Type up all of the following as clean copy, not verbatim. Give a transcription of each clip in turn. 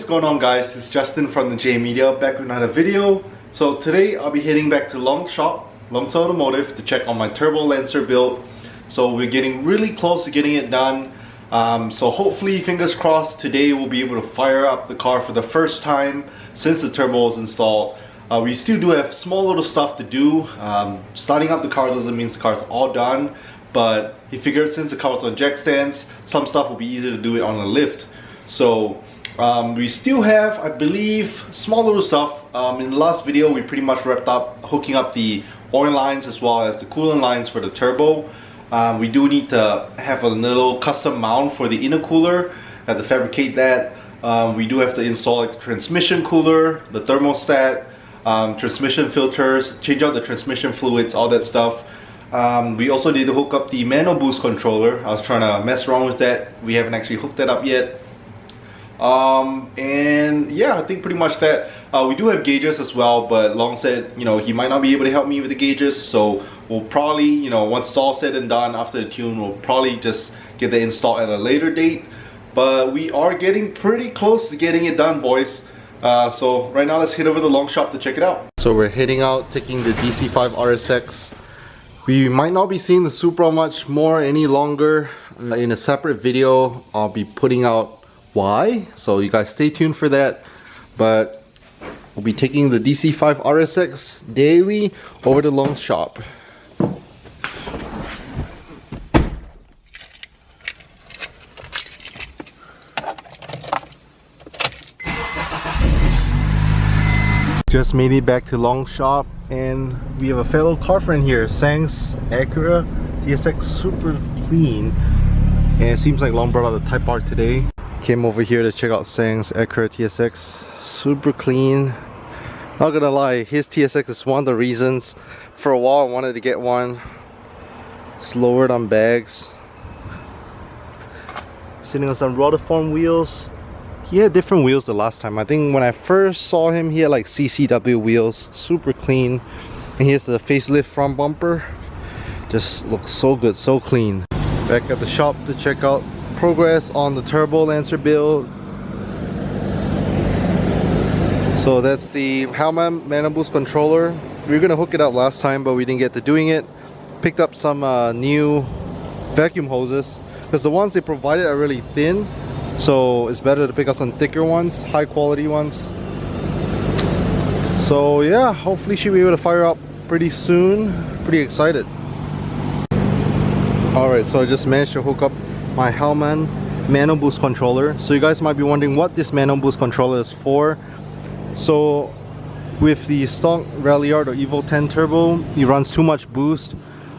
going on, guys? It's Justin from the J Media, back with another video. So today I'll be heading back to Longsa Automotive to check on my Turbo Lancer build. So we're getting really close to getting it done. So hopefully, fingers crossed, today we'll be able to fire up the car for the first time since the turbo was installed. We still do have small little stuff to do. Starting up the car doesn't mean the car's all done, but he figured since the car was on jack stands, some stuff will be easier to do it on a lift. So we still have, I believe, small little stuff. In the last video we pretty much wrapped up hooking up the oil lines as well as the coolant lines for the turbo. We do need to have a little custom mount for the intercooler. Have to fabricate that. We do have to install like the transmission cooler, the thermostat, transmission filters, change out the transmission fluids, all that stuff. We also need to hook up the manual boost controller. I was trying to mess around with that. We haven't actually hooked that up yet. And yeah, I think pretty much that. We do have gauges as well, but Long said, you know, he might not be able to help me with the gauges, so we'll probably, you know, once it's all said and done after the tune, we'll probably just get the install at a later date. But we are getting pretty close to getting it done, boys. So right now let's head over to the Long Shop to check it out. So we're heading out, taking the DC5 RSX. We might not be seeing the Supra much more any longer. In a separate video, I'll be putting out why, so you guys stay tuned for that. But we'll be taking the DC5 RSX daily over to Long Shop. Just made it back to Long Shop, and we have a fellow car friend here, Sang's Acura TSX, super clean. And it seems like Long brought out the Type R today. Came over here to check out Sang's Acura TSX, super clean. Not gonna lie, his TSX is one of the reasons for a while I wanted to get one. It's lowered on bags. Sitting on some Rotiform wheels. He had different wheels the last time. I think when I first saw him, he had like CCW wheels, super clean. And he has the facelift front bumper. Just looks so good, so clean. Back at the shop to check out progress on the Turbo Lancer build. So that's the Hellman manual boost controller. We were gonna hook it up last time, but we didn't get to doing it. Picked up some new vacuum hoses because the ones they provided are really thin. So it's better to pick up some thicker ones, high quality ones. So yeah, hopefully she'll be able to fire up pretty soon. Pretty excited. Alright, so I just managed to hook up my Hellman manual boost controller. So you guys might be wondering what this manual boost controller is for. So with the stock Ralliart or Evo 10 Turbo, it runs too much boost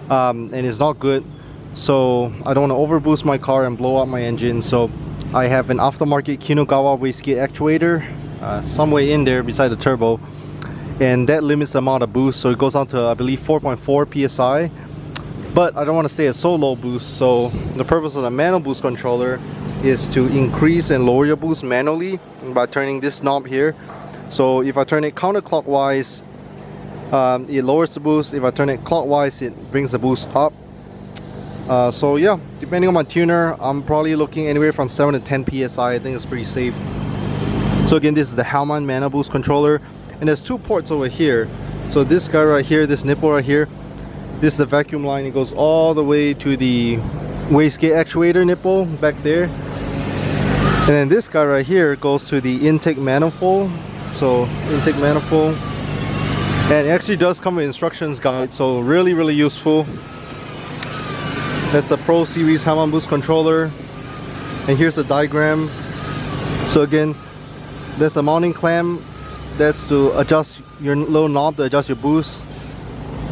and it's not good. So I don't want to overboost my car and blow up my engine. So I have an aftermarket Kinugawa wastegate actuator somewhere in there beside the turbo, and that limits the amount of boost, so it goes down to I believe 4.4 psi. But I don't want to stay at so low boost, so the purpose of the manual boost controller is to increase and lower your boost manually by turning this knob here. So if I turn it counterclockwise, it lowers the boost. If I turn it clockwise, it brings the boost up. So yeah, depending on my tuner, I'm probably looking anywhere from 7 to 10 psi. I think it's pretty safe. So again, this is the Hellman manual boost controller, and there's two ports over here. So this guy right here, this nipple right here, this is the vacuum line. It goes all the way to the wastegate actuator nipple back there, and then this guy right here goes to the intake manifold. So intake manifold, and it actually does come with instructions guide, so really useful. That's the Pro Series Hellman boost controller, and here's the diagram. So again, there's a mounting clamp. That's to adjust your little knob to adjust your boost.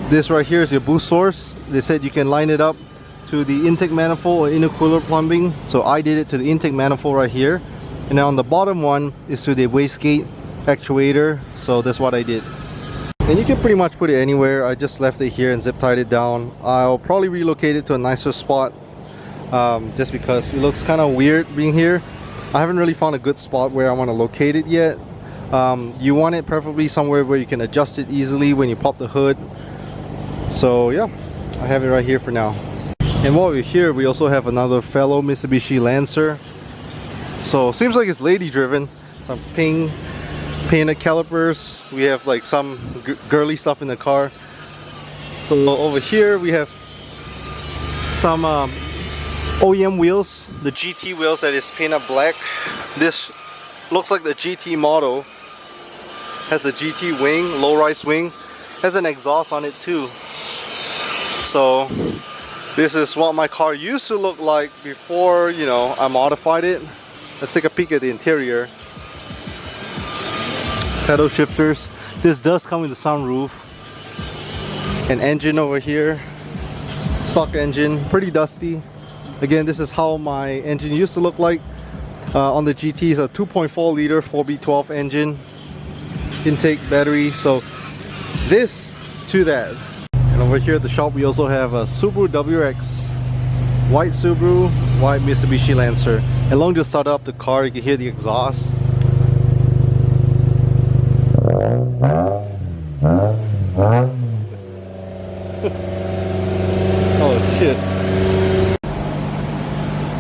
This right here is your boost source. They said you can line it up to the intake manifold or intercooler plumbing, so I did it to the intake manifold right here. And then on the bottom one is to the wastegate actuator, so that's what I did. And you can pretty much put it anywhere. I just left it here and zip tied it down. I'll probably relocate it to a nicer spot just because it looks kind of weird being here. I haven't really found a good spot where I want to locate it yet. You want it preferably somewhere where you can adjust it easily when you pop the hood. So yeah, I have it right here for now. And while we're here, we also have another fellow Mitsubishi Lancer. So seems like it's lady driven. some pink painted calipers. We have like some girly stuff in the car. So over here we have some OEM wheels, the GT wheels that is painted black. This looks like the GT model. Has the GT wing, low-rise wing. Has an exhaust on it too. So this is what my car used to look like before, you know, I modified it. Let's take a peek at the interior. Pedal shifters. This does come with a sunroof. An engine over here. Stock engine, pretty dusty. Again, this is how my engine used to look like. On the GT is a 2.4 liter 4B12 engine. Intake, battery, so this to that. And over here at the shop we also have a Subaru WRX, white Subaru, white Mitsubishi Lancer. And long to start up the car, you can hear the exhaust. Oh shit.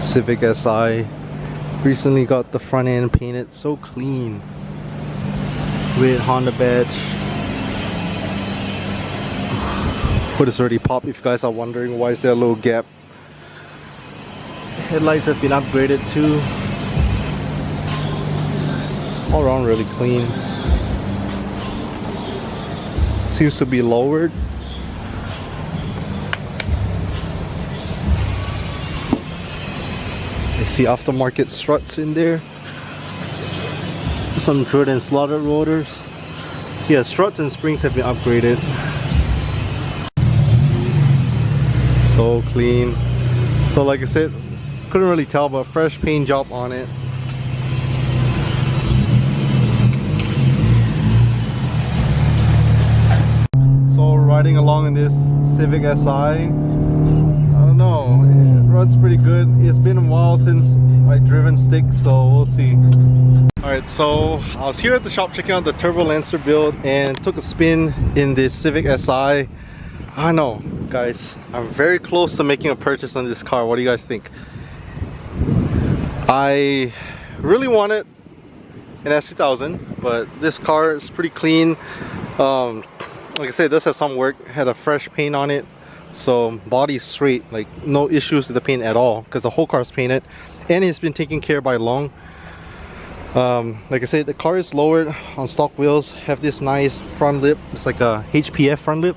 Civic Si. Recently got the front end painted so clean with Honda badge. Hood is already popped if you guys are wondering why is there a little gap. Headlights have been upgraded too. All around really clean. Seems to be lowered. I see aftermarket struts in there. Some Jordan slotted rotors. Yeah, struts and springs have been upgraded. So clean. So like I said, couldn't really tell, but fresh paint job on it. So riding along in this Civic Si, I don't know, it runs pretty good. It's been a while since I've driven stick, so we'll see. Alright, so I was here at the shop checking out the Turbo Lancer build and took a spin in this Civic Si. I know, guys, I'm very close to making a purchase on this car. What do you guys think? I really wanted an S2000, but this car is pretty clean. Like I said, it does have some work. Had a fresh paint on it, so body's straight, like no issues with the paint at all, because the whole car is painted and it's been taken care of by Long. Like I said, the car is lowered on stock wheels. Have this nice front lip. It's like a HPF front lip.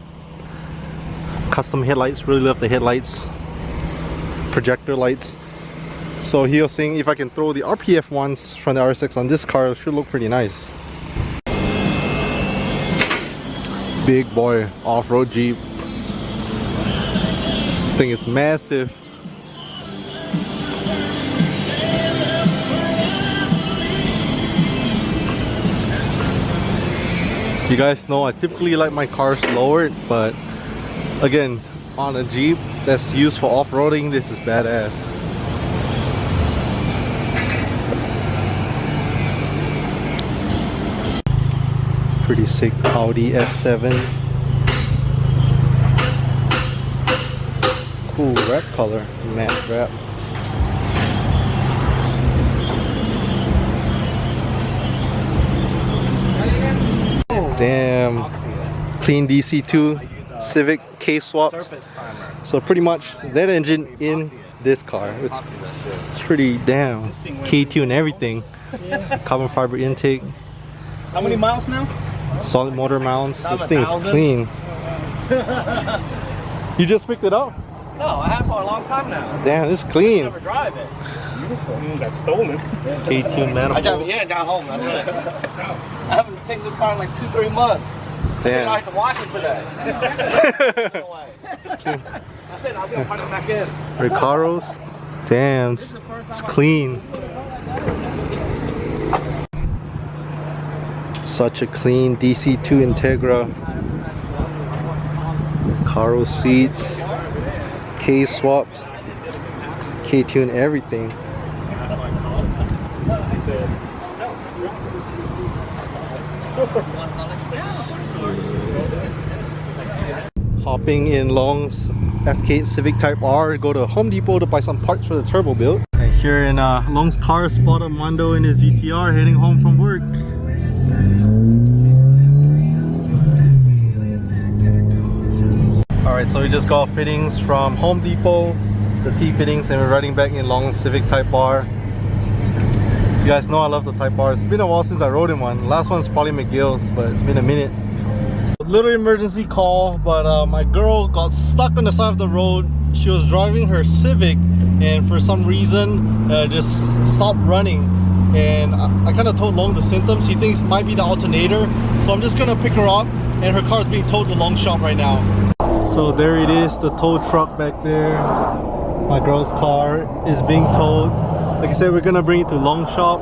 Custom headlights. Really love the headlights. Projector lights. So he was saying if I can throw the RPF ones from the RSX on this car, it should look pretty nice. Big boy off-road Jeep. This thing is massive. You guys know I typically like my cars lowered, but again, on a Jeep that's used for off-roading, this is badass. Pretty sick Audi S7. Cool wrap color, matte wrap. Damn, clean DC2 Civic case swap. So pretty much that engine in this car. It's pretty damn. K-tune everything. Carbon fiber intake. How many miles now? Solid motor mounts. This thing's clean. You just picked it up? No, I have for a long time now. Damn, it's clean. I never drive it. Got stolen. K-tune manifold. I drive it here and down home. That's it. I haven't taken this car in like 2-3 months. Damn. I have to wash it today. No way. It's clean. That's it. I was gonna punch it back in. Recaros. Damn, it's clean. Such a clean DC2 Integra. Recaro seats. K-swapped. K-tune everything. Hopping in Long's FK Civic Type R, go to Home Depot to buy some parts for the turbo build. And Here in Long's car, spot Armando in his GTR heading home from work. Alright, so we just got fittings from Home Depot, the T-fittings, and we're riding back in Long's Civic Type R. You guys know I love the Type R. It's been a while since I rode in one. Last one's probably McGill's, but it's been a minute. Little emergency call, but my girl got stuck on the side of the road. She was driving her Civic and for some reason just stopped running, and I kind of told Long the symptoms. He thinks it might be the alternator, so I'm just gonna pick her up, and her car's being towed to Long shop right now. So there it is, the tow truck back there. My girl's car is being towed. Like I said, we're gonna bring it to Long shop.